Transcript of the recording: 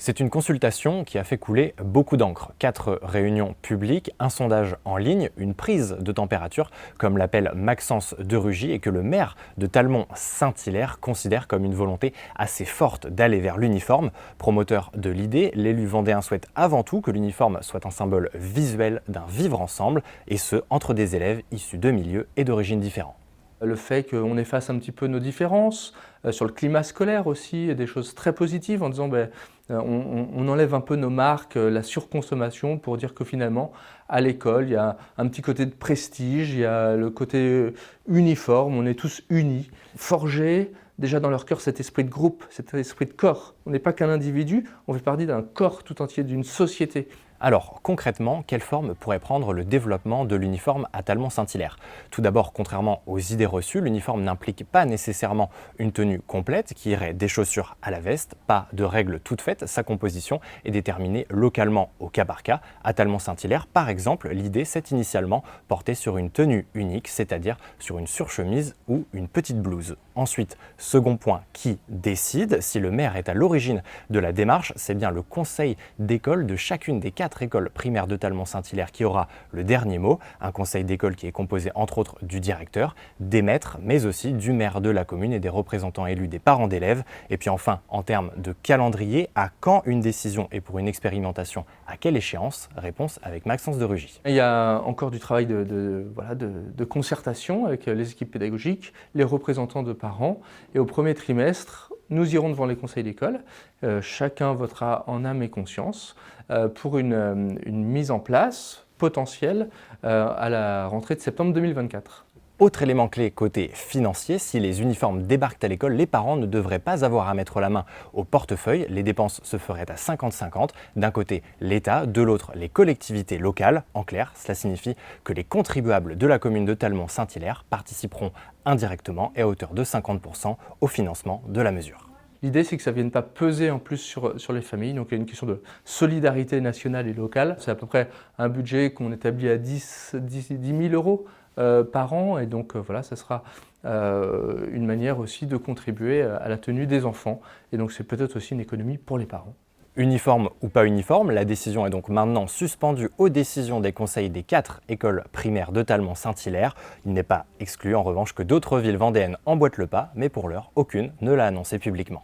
C'est une consultation qui a fait couler beaucoup d'encre. 4 réunions publiques, un sondage en ligne, une prise de température, comme l'appelle Maxence de Rugy, et que le maire de Talmont-Saint-Hilaire considère comme une volonté assez forte d'aller vers l'uniforme. Promoteur de l'idée, l'élu vendéen souhaite avant tout que l'uniforme soit un symbole visuel d'un vivre ensemble, et ce, entre des élèves issus de milieux et d'origines différents. Le fait qu'on efface un petit peu nos différences, sur le climat scolaire aussi, des choses très positives en disant on enlève un peu nos marques, la surconsommation pour dire que finalement à l'école il y a un petit côté de prestige, il y a le côté uniforme, on est tous unis, forger déjà dans leur cœur cet esprit de groupe, cet esprit de corps. On n'est pas qu'un individu, on fait partie d'un corps tout entier, d'une société. Alors concrètement, quelle forme pourrait prendre le développement de l'uniforme à Talmont-Saint-Hilaire? Tout d'abord, contrairement aux idées reçues, l'uniforme n'implique pas nécessairement une tenue complète qui irait des chaussures à la veste, pas de règles toutes faites, sa composition est déterminée localement au cas par cas. À Talmont-Saint-Hilaire, par exemple, l'idée s'est initialement portée sur une tenue unique, c'est-à-dire sur une surchemise ou une petite blouse. Ensuite, second point, qui décide? Si le maire est à l'origine de la démarche, c'est bien le conseil d'école de chacune des 4 écoles primaires de Talmont-Saint-Hilaire qui aura le dernier mot. Un conseil d'école qui est composé entre autres du directeur, des maîtres, mais aussi du maire de la commune et des représentants élus des parents d'élèves. Et puis enfin, en termes de calendrier, à quand une décision et pour une expérimentation, à quelle échéance? Réponse avec Maxence de Rugy. Il y a encore du travail de concertation avec les équipes pédagogiques, les représentants de parents. Et au premier trimestre, nous irons devant les conseils d'école. Chacun votera en âme et conscience pour une mise en place potentielle à la rentrée de septembre 2024. Autre élément clé côté financier, si les uniformes débarquent à l'école, les parents ne devraient pas avoir à mettre la main au portefeuille. Les dépenses se feraient à 50-50. D'un côté, l'État, de l'autre, les collectivités locales. En clair, cela signifie que les contribuables de la commune de Talmont-Saint-Hilaire participeront indirectement et à hauteur de 50% au financement de la mesure. L'idée, c'est que ça ne vienne pas peser en plus sur les familles. Donc il y a une question de solidarité nationale et locale. C'est à peu près un budget qu'on établit à 10 000 euros par an. Et donc voilà, ça sera une manière aussi de contribuer à la tenue des enfants. Et donc c'est peut-être aussi une économie pour les parents. Uniforme ou pas uniforme, la décision est donc maintenant suspendue aux décisions des conseils des 4 écoles primaires de Talmont-Saint-Hilaire. Il n'est pas exclu en revanche que d'autres villes vendéennes emboîtent le pas, mais pour l'heure, aucune ne l'a annoncé publiquement.